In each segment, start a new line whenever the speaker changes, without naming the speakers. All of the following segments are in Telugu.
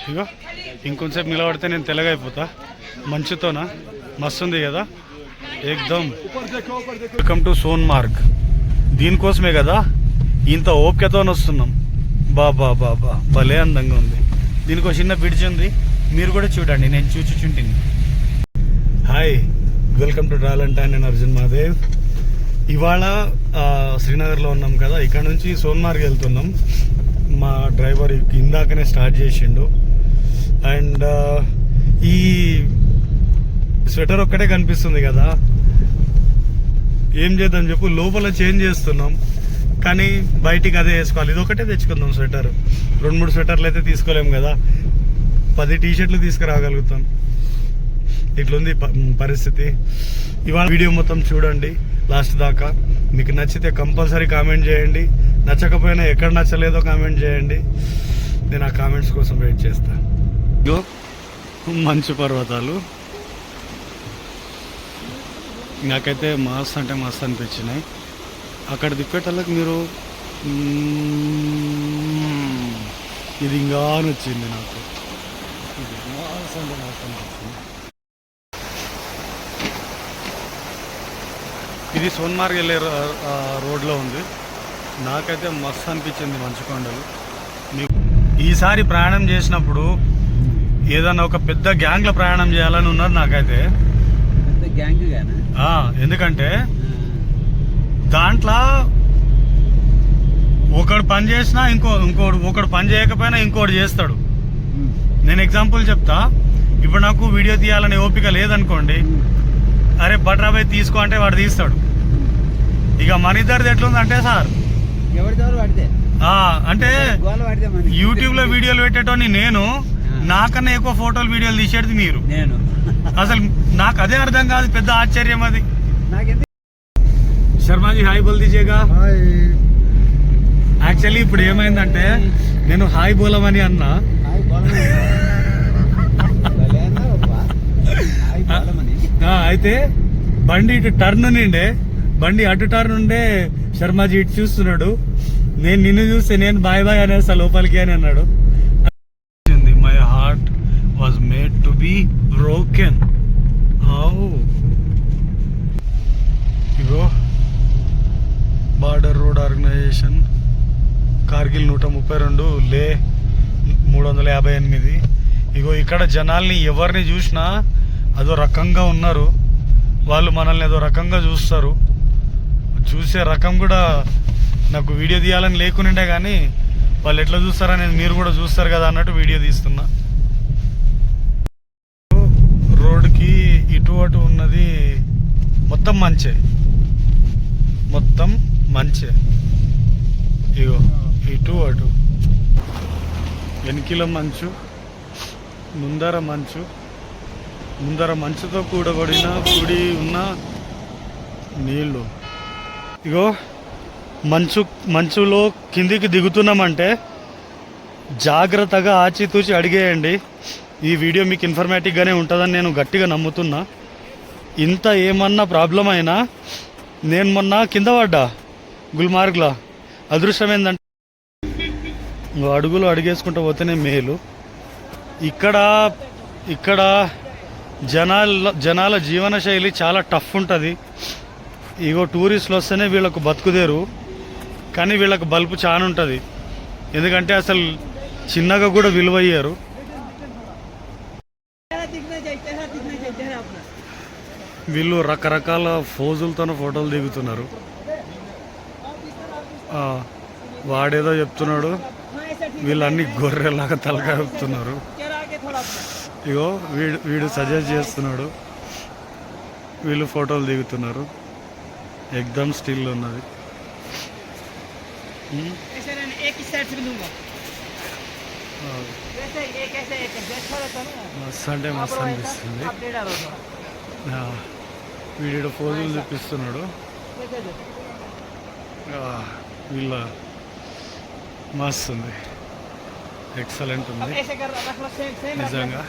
ఇగో ఇంకొంచెంసేపు నిలబడితే నేను తెల్లగైపోతా మంచుతోనా. మస్తు ఉంది కదా ఏకదమ్. Welcome to Sonmarg. దీనికోసమే కదా ఇంత ఓపికతో వస్తున్నాం. బాబా బాబా భలే అందంగా ఉంది. దీనికి ఒక చిన్న బ్రిడ్జ్ ఉంది, మీరు కూడా చూడండి, నేను చూచుచుంటిని. Hi, welcome to travel and tine. నేను అర్జున్ మహాదేవ్. ఇవాళ శ్రీనగర్లో ఉన్నాం కదా, ఇక్కడ నుంచి సోన్మార్గ్ వెళ్తున్నాం. మా డ్రైవర్ ఇందాకనే స్టార్ట్ చేసిండు. అండ్ ఈ స్వెటర్ ఒక్కటే కనిపిస్తుంది కదా, ఏం చేద్దాం చెప్పు, లోపల చేంజ్ చేస్తున్నాం కానీ బయటికి అదే వేసుకోవాలి. ఇది ఒకటే తెచ్చుకుందాం స్వెటర్. 2-3 స్వెటర్లు అయితే తీసుకోలేము కదా, 10 టీ-షర్ట్లు తీసుకురాగలుగుతాం. ఇట్లుంది పరిస్థితి. ఇవాళ వీడియో మొత్తం చూడండి లాస్ట్ దాకా. మీకు నచ్చితే కంపల్సరీ కామెంట్ చేయండి, నచ్చకపోయినా ఎక్కడ నచ్చలేదో కామెంట్ చేయండి. నేను ఆ కామెంట్స్ కోసం వెయిట్ చేస్తాను. మంచు పర్వతాలు నాకైతే మస్తు అంటే మస్తు అనిపించినాయి. అక్కడ తిప్పేటళ్ళకి మీరు ఇది ఇంకా నచ్చింది నాకు. ఇది మస్తు అంటే మస్తు అనిపించింది. ఇది సోన్మార్గ్ వెళ్ళే రోడ్లో ఉంది. నాకైతే మస్తు అనిపించింది మంచు కొండలు. ఈసారి ప్రయాణం చేసినప్పుడు ఏదన్నా ఒక పెద్ద గ్యాంగ్లో ప్రయాణం చేయాలని ఉన్నది నాకైతే. ఎందుకంటే దాంట్లో ఒకడు పని చేసినా ఒకడు పని చేయకపోయినా ఇంకోటి చేస్తాడు. నేను ఎగ్జాంపుల్ చెప్తా. ఇప్పుడు నాకు వీడియో తీయాలనే ఓపిక లేదనుకోండి, అరే బట్రాబాయ్ తీసుకో అంటే వాడు తీస్తాడు. ఇక మన ఇద్దరిది ఎట్లుందంటే సార్, అంటే యూట్యూబ్ లో వీడియోలు పెట్టేటోని నేను, నాకన్నా ఎక్కువ ఫోటోలు వీడియోలు తీసేది మీరు. అసలు నాకు అదే అర్థం కాదు, పెద్ద ఆశ్చర్యం అది. శర్మాజీ హాయ్ బోల్ దీజేగా. యాక్చువల్లీ ఇప్పుడు ఏమైందంటే నేను హాయ్ బోలమని అన్నా, అయితే బండి ఇటు టర్న్ నిండే, బండి అటు టర్న్ ఉండే, శర్మాజీ ఇటు చూస్తున్నాడు. నేను నిన్ను చూస్తే నేను బాయ్ బాయ్ అనేస్తా లోపలికి అని అన్నాడు. My heart was made to be broken. ఇగో border road organisation, Kargil 132, Leh 358. ఇగో ఇక్కడ జనాల్ని ఎవరిని చూసినా అదో రకంగా ఉన్నారు. వాళ్ళు మనల్ని ఏదో రకంగా చూస్తారు. చూసే రకం కూడా నాకు వీడియో తీయాలని లేకునిండే, కానీ వాళ్ళు ఎట్లా చూస్తారనేది మీరు కూడా చూస్తారు కదా అన్నట్టు వీడియో తీస్తున్నా. రోడ్కి ఇటు అటు ఉన్నది మొత్తం మంచే, మొత్తం మంచే. ఇగో ఇటు అటు వెనుకల మంచు, ముందర మంచు, ముందర మంచుతో కూడి ఉన్న నీళ్ళు. ఇగో మంచులో కిందికి దిగుతున్నామంటే జాగ్రత్తగా ఆచితూచి అడిగేయండి. ఈ వీడియో మీకు ఇన్ఫర్మేటివ్గానే ఉంటుందని నేను గట్టిగా నమ్ముతున్నా. ఇంత ఏమన్నా ప్రాబ్లం అయినా, నేను మొన్న కింద పడ్డా గుల్మార్గ్లో. అదృష్టం ఏంటంటే అడుగులు అడిగేసుకుంటూ పోతేనే మేలు. ఇక్కడ జనాల జీవన శైలి చాలా టఫ్ ఉంటుంది. ఇగో టూరిస్టులు వస్తేనే వీళ్ళకు బతుకుదేరు, కానీ వీళ్ళకు బల్పు చాలా ఉంటుంది. ఎందుకంటే అసలు చిన్నగా కూడా విలువయ్యారు. వీళ్ళు రకరకాల ఫోజులతో ఫోటోలు దిగుతున్నారు. వాడేదో చెప్తున్నాడు, వీళ్ళన్నీ గొర్రెలాగా తలకాపుతున్నారు. ఇగో వీడు సజెస్ట్ చేస్తున్నాడు, వీళ్ళు ఫోటోలు దిగుతున్నారు. ఎగ్దమ్ స్టిల్ ఉన్నది. మస్తు అంటే మస్తు అనిపిస్తుంది. వీడు ఫోజులు చూపిస్తున్నాడు. వీళ్ళ మస్తు ఉంది, ఎక్సలెంట్ ఉంది నిజంగా.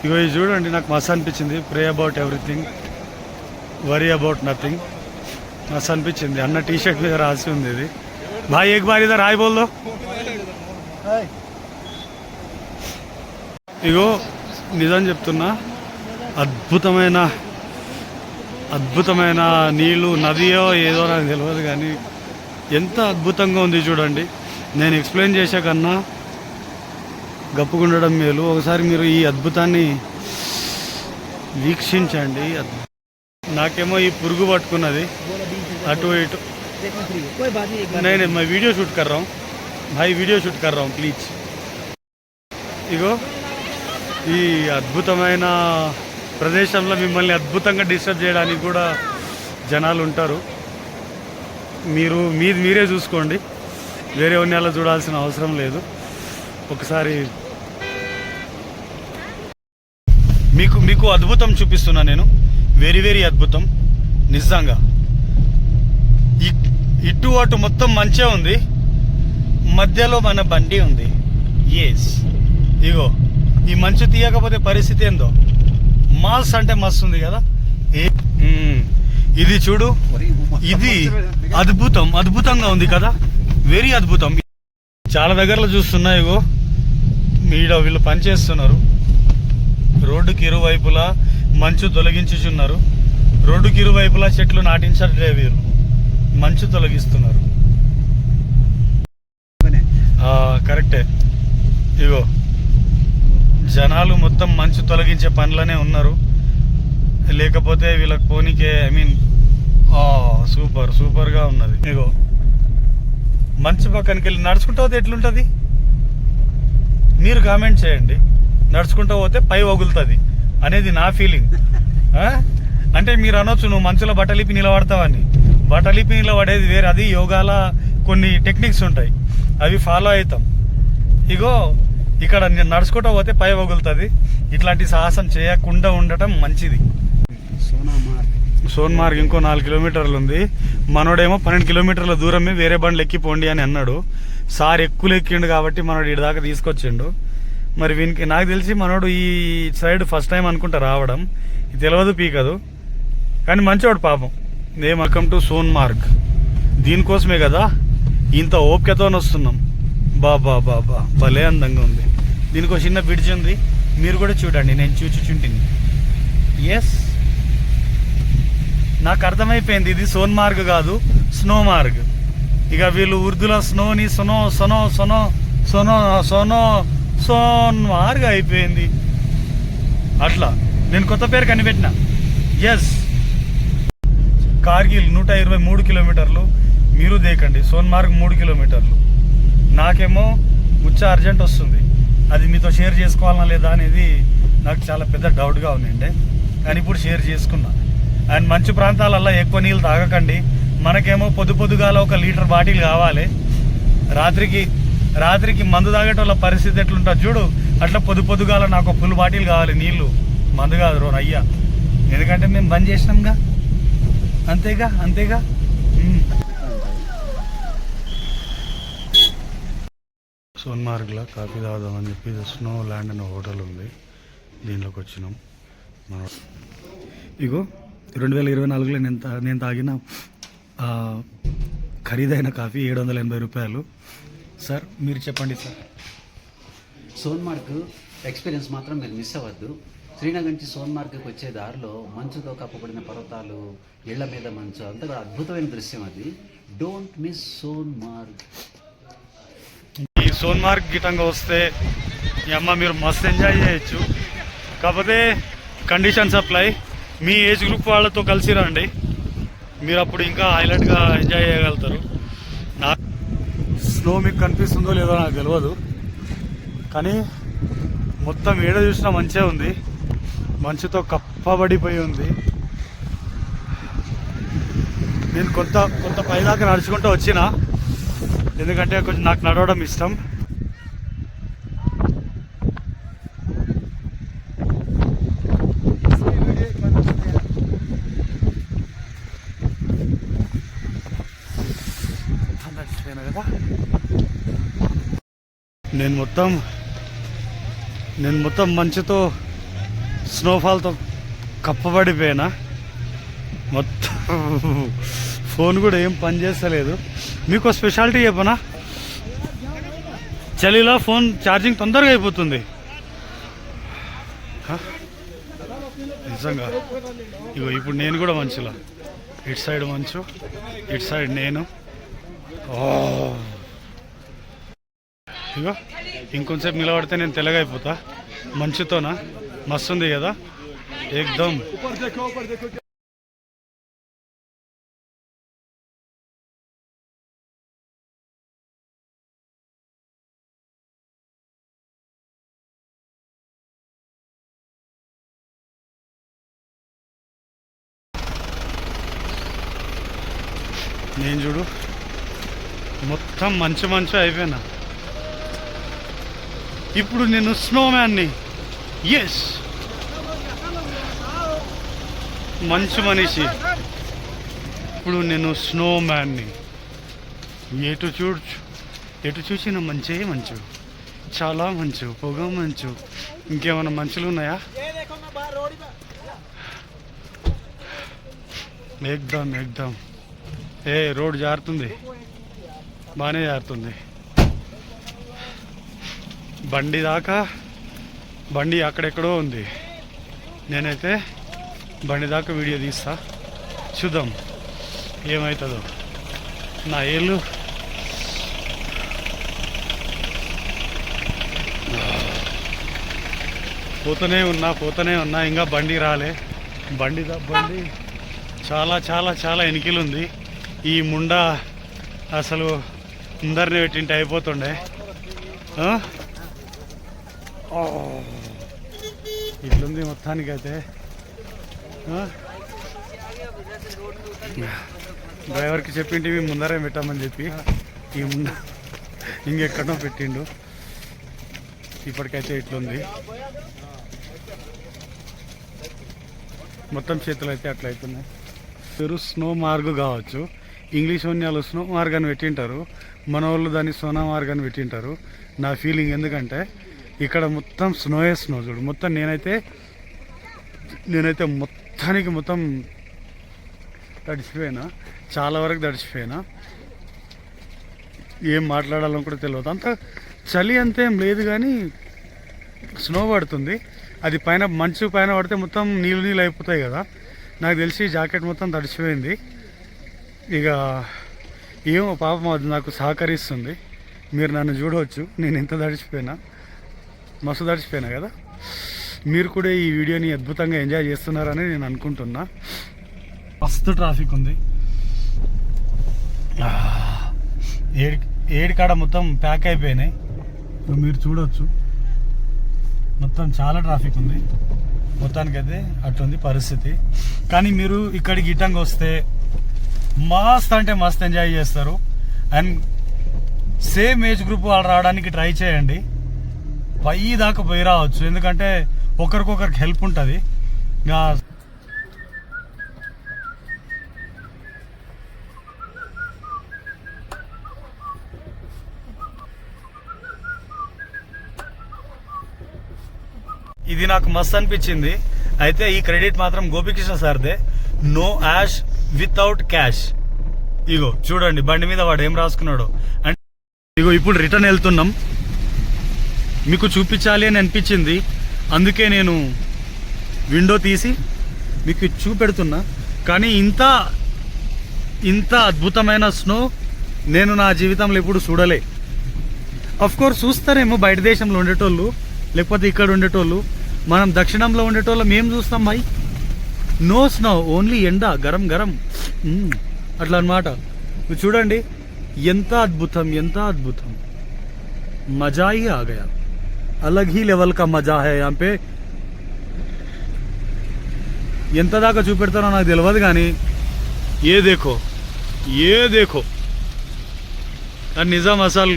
ఇగో ఇది చూడండి, నాకు మస్తు అనిపించింది. ప్రే about everything, worry about nothing. మస్తు అనిపించింది. అన్న టీ షర్ట్ మీద రాసి ఉంది ఇది. భాయ్ ఏక్ బార్ ఇధర్ హాయ్ బోల్ దో. ఇగో నిజం చెప్తున్నా, అద్భుతమైన అద్భుతమైన నీళ్ళు, నదియో ఏదో నాకు తెలియదు కానీ ఎంత అద్భుతంగా ఉంది చూడండి. నేను ఎక్స్ప్లెయిన్ చేసే కన్నా గప్పుకుండడం మేలు. ఒకసారి మీరు ఈ అద్భుతాన్ని వీక్షించండి. నాకేమో ఈ పురుగు పట్టుకున్నది అటు ఇటు. నేను मैं वीडियो शूट कर रहा हूँ भाई, वीडियो शूट कर रहा हूँ प्लीज. ఇగో ఈ అద్భుతమైన ప్రదేశంలో మిమ్మల్ని అద్భుతంగా డిస్టర్బ్ చేయడానికి కూడా జనాలు ఉంటారు. మీరే చూసుకోండి, వేరే ఉన్నయాలో చూడాల్సిన అవసరం లేదు. ఒకసారి మీకు అద్భుతం చూపిస్తున్నా నేను, వెరీ అద్భుతం నిజంగా. ఇటు అటు మొత్తం మంచిగా ఉంది, మధ్యలో మన బండి ఉంది. ఎస్, ఇగో ఈ మంచు తీయకపోతే పరిస్థితి ఏందో. మాల్స్ అంటే మస్తు ఉంది కదా. ఇది చూడు, ఇది అద్భుతంగా ఉంది కదా, వెరీ అద్భుతం. చాలా దగ్గరలో చూస్తున్నా, ఇగో వీళ్ళు పనిచేస్తున్నారు. రోడ్డుకి ఇరువైపులా మంచు తొలగించుచున్నారు. రోడ్డుకి ఇరువైపులా చెట్లు నాటించట్లే, వీరు మంచు తొలగిస్తున్నారు. కరెక్టే. ఇగో జనాలు మొత్తం మంచు తొలగించే పనిలోనే ఉన్నారు, లేకపోతే వీళ్ళకి పోనీకే సూపర్గా ఉన్నది. ఇగో మంచు పక్కనకి వెళ్ళి నడుచుకుంటూ పోతే ఎట్లుంటుంది మీరు కామెంట్ చేయండి. నడుచుకుంటూ పోతే పై వగులుతుంది అనేది నా ఫీలింగ్. అంటే మీరు అనొచ్చు నువ్వు మంచులో బట్టలిపి నిలబడతావని. బట్టలిపి నిలబడేది వేరే, అది యోగాల కొన్ని టెక్నిక్స్ ఉంటాయి, అవి ఫాలో అవుతాం. ఇగో ఇక్కడ నడుచుకుంటూ పోతే పై వగులుతుంది. ఇట్లాంటి సాహసం చేయకుండా ఉండటం మంచిది. సోన్మార్గ్ ఇంకో 4 కిలోమీటర్లు ఉంది. మనోడేమో 12 కిలోమీటర్ల దూరమే వేరే బండ్లు ఎక్కిపోండి అని అన్నాడు. సార్ ఎక్కువ ఎక్కిండు కాబట్టి మనోడు ఇటు దాకా తీసుకొచ్చిండు. మరి వీనికి నాకు తెలిసి మనోడు ఈ సైడ్ ఫస్ట్ టైం అనుకుంటా రావడం, ఇది తెలియదు పీకదు కానీ మంచివాడు పాపం. Welcome to Sonmarg. దీనికోసమే కదా ఇంత ఓపికతో వస్తున్నాం. బాబా భలే అందంగా ఉంది. దీనికి ఒక చిన్న బ్రిడ్జ్ ఉంది, మీరు కూడా చూడండి. నేను చూచుచుంటిని. ఎస్, నాకు అర్థమైపోయింది ఇది సోన్మార్గ్ కాదు, స్నో మార్గ్. ఇక వీళ్ళు ఉర్దూలో స్నోని సోన్మార్గ్ అయిపోయింది. అట్లా నేను కొత్త పేరు కనిపెట్టిన. ఎస్, కార్గిల్ 123 కిలోమీటర్లు, మీరు దేకండి. సోన్మార్గ్ 3 కిలోమీటర్లు. నాకేమో అర్జెంట్ వస్తుంది, అది మీతో షేర్ చేసుకోవాలన్నా లేదా అనేది నాకు చాలా పెద్ద డౌట్గా ఉందండి. కానీ ఇప్పుడు షేర్ చేసుకున్నా. అండ్ మంచు ప్రాంతాలల్లో ఎక్కువ నీళ్ళు తాగకండి. మనకేమో పొద్దుగాల 1 లీటర్ బాటిల్ కావాలి. రాత్రికి మందు తాగేటోళ్ళ పరిస్థితి ఎట్లుంటుంది చూడు, అట్లా పొద్దుగాల నాకు ఫుల్ బాటిల్ కావాలి నీళ్ళు, మందు కాదు అయ్యా. ఎందుకంటే మేము బంద్ చేసినాంగా, అంతేగా. సోన్మార్గ్లో కాఫీ తాగుదామని చెప్పి స్నో ల్యాండ్ అనే హోటల్ ఉంది, దీనిలోకి వచ్చినాం మనం. ఇగో 2024లో నేను తాగిన ఖరీదైన కాఫీ 780 రూపాయలు. సార్ మీరు చెప్పండి సార్.
సోన్మార్గ్ ఎక్స్పీరియన్స్ మాత్రం మీరు మిస్ అవ్వద్దు. శ్రీనగర్ నుంచి సోన్మార్గ్కి వచ్చే దారిలో మంచుతో కప్పబడిన పర్వతాలు, ఇళ్ల మీద మంచు, అంతగా అద్భుతమైన దృశ్యం అది. Don't miss Sonmarg.
ఈ సోన్మార్గ్ గిటంగా వస్తే మీరు మస్తు ఎంజాయ్ చేయొచ్చు. కాకపోతే కండిషన్స్ అప్లై. మీ ఏజ్ గ్రూప్ వాళ్ళతో కలిసి రండి, మీరు అప్పుడు ఇంకా హైలైట్గా ఎంజాయ్ చేయగలుగుతారు. స్నో మీకు కనిపిస్తుందో లేదో నాకు తెలియదు, కానీ మొత్తం ఏడ చూసినా మంచిగా ఉంది, మంచుతో కప్పబడిపోయి ఉంది. నేను కొంత పైదాకా నడుచుకుంటూ వచ్చిన, ఎందుకంటే కొంచెం నాకు నడవడం ఇష్టం. కదా నేను మొత్తం మంచుతో స్నోఫాల్తో కప్పబడిపోయినా. మొత్తం ఫోన్ కూడా ఏం పని చేస్తలేదు. మీకు స్పెషాలిటీ చెప్పనా, చలిలో ఫోన్ ఛార్జింగ్ తొందరగా అయిపోతుంది. నిజంగా ఇగో ఇప్పుడు నేను కూడా మంచులా, ఇటు సైడ్ మంచు, ఇటు సైడ్ నేను. ఇగో ఇంకొంచెంసేపు నిలబడితే నేను తెల్లగా అయిపోతా మంచుతోనా. మస్తుంది కదా ఏకదమ్. నేను చూడు మొత్తం మంచు మంచు అయిపోయినా. ఇప్పుడు నేను స్నోమ్యాన్ని. ఎస్, మంచు మనిషి. ఇప్పుడు నేను స్నోమ్యాన్ని. ఎటు చూసిన మంచే మంచు, చాలా మంచు, పొగ మంచు. ఇంకేమైనా మంచులు ఉన్నాయా? ఏకదమ్ ఏకదమ్. రోడ్ జారుతుంది, బాగానే జారుతుంది. బండి అక్కడెక్కడో ఉంది. నేనైతే బండి దాకా వీడియో తీస్తా, చూద్దాం ఏమవుతుందో. నా ఏళ్ళు పోతూనే ఉన్నా ఇంకా బండి రాలే. బండి చాలా చాలా చాలా ఎనికిలుంది. ఈ ముండా అసలు అందరిని పెట్టింటే అయిపోతుండే. ఇట్లుంది మొత్తానికైతే. డ్రైవర్కి చెప్పింటివి ముందరే పెట్టామని చెప్పి ఈ ముండ ఇంకెక్కడో పెట్టిండు. ఇప్పటికైతే ఇట్లుంది మొత్తం. చేతులు అయితే అట్లా అవుతున్నాయి. పేరు స్నో మార్గ్ కావచ్చు, ఇంగ్లీష్ వాళ్ళు స్నో మార్గ్ అని పెట్టింటారు, మన వాళ్ళు దాన్ని సోనా మార్గ్ అని పెట్టింటారు. నా ఫీలింగ్ ఎందుకంటే ఇక్కడ మొత్తం స్నోయే స్నో. చూడు మొత్తం నేనైతే మొత్తం తడిచిపోయినా, చాలా వరకు తడిచిపోయినా. ఏం మాట్లాడాలని కూడా తెలియదు. అంత చలి అంతేం లేదు కానీ స్నో పడుతుంది. అది పైన మంచు పైన పడితే మొత్తం నీళ్ళు అయిపోతాయి కదా. నాకు తెలిసి జాకెట్ మొత్తం తడిచిపోయింది. ఇక ఏమో పాపం అది నాకు సహకరిస్తుంది. మీరు నన్ను చూడవచ్చు, నేను ఎంత తడిచిపోయినా, మస్తు తడిచిపోయినా కదా. మీరు కూడా ఈ వీడియోని అద్భుతంగా ఎంజాయ్ చేస్తున్నారని నేను అనుకుంటున్నా. మస్తు ట్రాఫిక్ ఉంది. ఏడు కాడ మొత్తం ప్యాక్ అయిపోయినాయి. మీరు చూడవచ్చు మొత్తం చాలా ట్రాఫిక్ ఉంది. మొత్తానికైతే అట్లుంది పరిస్థితి. కానీ మీరు ఇక్కడికి గిట్టంగా వస్తే మస్త్ అంటే మస్త్ ఎంజాయ్ చేస్తారు. అండ్ సేమ్ ఏజ్ గ్రూప్ వాళ్ళు రావడానికి ట్రై చేయండి. పై దాకా పోయి రావచ్చు, ఎందుకంటే ఒకరికొకరికి హెల్ప్ ఉంటుంది. ఇది నాకు మస్త్ అనిపించింది. అయితే ఈ క్రెడిట్ మాత్రం గోపికృష్ణ సార్దే. No ash without cash. ఇగో చూడండి బండి మీద వాడు ఏం రాసుకున్నాడు అంటే. ఇగో ఇప్పుడు రిటర్న్ వెళ్తున్నాం, మీకు చూపించాలి అని అనిపించింది, అందుకే నేను విండో తీసి మీకు చూపెడుతున్నా. కానీ ఇంత అద్భుతమైన స్నో నేను నా జీవితంలో ఎప్పుడు చూడలే. అఫ్ కోర్స్ చూస్తారేమో బయట దేశంలో ఉండేటోళ్ళు, లేకపోతే ఇక్కడ ఉండేటోళ్ళు. మనం దక్షిణంలో ఉండేటోళ్ళం ఏం చూస్తాం భాయ్? నో స్నో, ఓన్లీ ఎండ, గరం గరం అట్లా అన్నమాట. చూడండి ఎంత అద్భుతం, ఎంత అద్భుతం. మజా హీ ఆ గయా, అలగ్ హీ లెవెల్ కా మజా హై యహాं पे. ఎంత దాకా చూపెడతానో నాకు తెలియదు కానీ ఏ దేఖో అని నిజం. అసలు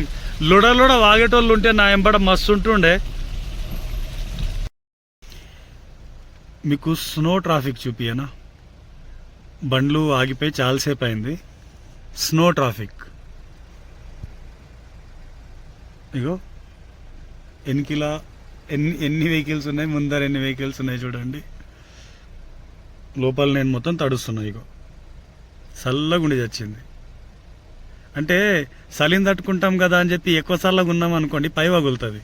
లొడ వాగేటోళ్ళు ఉంటే నా ఎంబడ మస్తు ఉంటుండే. మీకు స్నో ట్రాఫిక్ చూపియనా? బండ్లు ఆగిపోయి చాలాసేపు అయింది. స్నో ట్రాఫిక్ ఇగో ఎన్నికిలా ఎన్ని వెహికల్స్ ఉన్నాయి, ముందర ఎన్ని వెహికల్స్ ఉన్నాయి చూడండి. లోపల నేను మొత్తం తడుస్తున్నా. ఇగో చల్లగుండి చచ్చింది. అంటే చలిని తట్టుకుంటాం కదా అని చెప్పి ఎక్కువ చల్లగా ఉన్నాం అనుకోండి పై వగులుతుంది.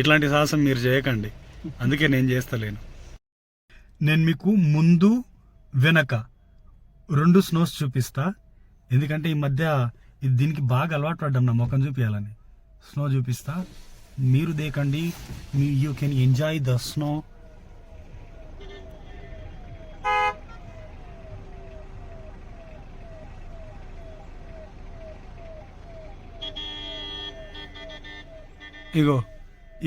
ఇట్లాంటి సాహసం మీరు చేయకండి, అందుకే నేను చేస్తలేను. నేను మీకు ముందు వెనక 2 స్నోస్ చూపిస్తా, ఎందుకంటే ఈ మధ్య దీనికి బాగా అలవాటు పడ్డాం నా ముఖం చూపించాలని. స్నో చూపిస్తా, మీరు దేకండి, you can enjoy the snow. ఇగో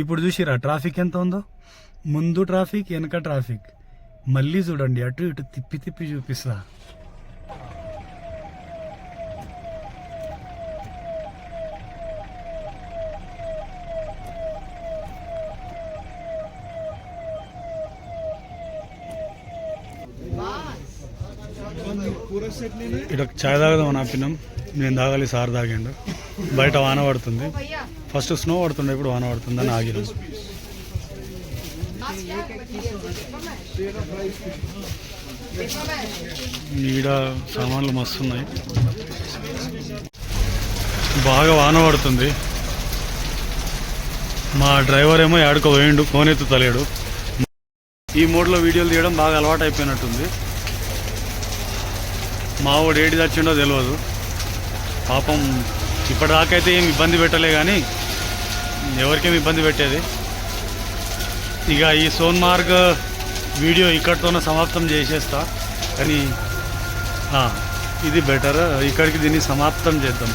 ఇప్పుడు చూసిరా ట్రాఫిక్ ఎంత ఉందో, ముందు ట్రాఫిక్ వెనక ట్రాఫిక్. మళ్ళీ చూడండి అటు ఇటు తిప్పి తిప్పి చూపిస్తా. ఇక్కడ చాయ్ తాగదామని ఆపినాం, నేను తాగాలి, సార్ తాగిండు. బయట వాన పడుతుంది, ఫస్ట్ స్నో పడుతుండే, ఇప్పుడు వాన పడుతుందని ఆగినాం. ఈడ సామాన్లు మస్తున్నాయి, బాగా వాన పడుతుంది. మా డ్రైవర్ ఏమో ఏడుకో పోయిండు, ఫోన్ ఎత్తుతలేడు. ఈ మోడ్లో వీడియోలు తీయడం బాగా అలవాటు అయిపోయినట్టుంది. మా వాడు ఏడి తెచ్చిండో తెలియదు పాపం. ఇప్పటిదాకైతే ఏం ఇబ్బంది పెట్టలే, కానీ ఎవరికేం ఇబ్బంది పెట్టేది. ఇక ఈ సోన్మార్గ్ వీడియో ఇక్కడితోనే సమాప్తం చేసేస్తా, కానీ ఇది బెటర్, ఇక్కడికి దీన్ని సమాప్తం చేద్దాం.